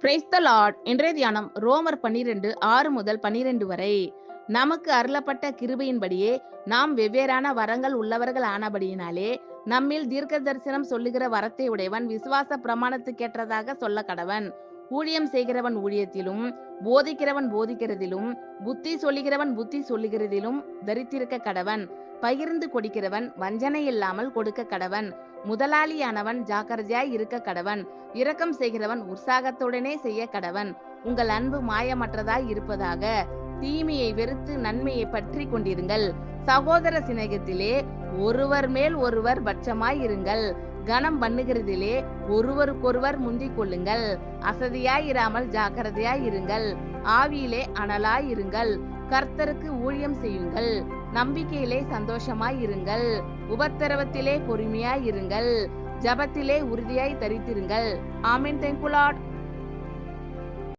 Praise the Lord. இன்றைய தியானம் ரோமர் 12 6 முதல் 12 வரை. நமக்கு அருளப்பட்ட கிருபையின்படியே நாம் வெவ்வேறான வரங்கள் உள்ளவர்கள் ஆனபடியினாலே நம்மில் தீர்க்க தரிசனம் சொல்லுகிற வரத்தை உடையவன் விசுவாச பிரமாணத்துக்கேற்றதாக சொல்ல கடவன். ஊழியம் செய்கிறவன் ஊழியத்திலும், போதிக்கிறவன் போதிக்கிறதிலும், புத்தி சொல்லுகிறவன் புத்தி சொல்லுகிறதிலும் தரித்திருக்க கடவன். பகிர்ந்து கொடுக்கிறவன் வஞ்சனை இல்லாமல் கொடுக்க கடவன். முதலாளியானவன் ஜாக்கிரதையாய் இருக்க கடவன். இரக்கம் செய்கிறவன் உற்சாகத்துடனே செய்ய கடவன். உங்கள் அன்பு மாயமற்றதாய் இருப்பதாக. தீமையை வெறுத்து நன்மையை பற்றி கொண்டிருங்கள். சகோதர சிநேகத்திலே ஒருவர் மேல் ஒருவர் பட்சமாய் இருங்கள். கனம் பண்ணுகிறதிலே ஒருவருக்கொருவர் முந்திக் கொள்ளுங்கள். அசதியாயிராமல் ஜாக்கிரதையாய் இருங்கள். ஆவியிலே அனலாய் இருங்கள். கர்த்தருக்கு ஊழியம் செய்யுங்கள். நம்பிக்கையிலே சந்தோஷமாய் இருங்கள். உபத்திரவத்திலே பொறுமையாய் இருங்கள். ஜபத்திலே உறுதியாய் தரித்திருங்கள். ஆமென். Thank you Lord.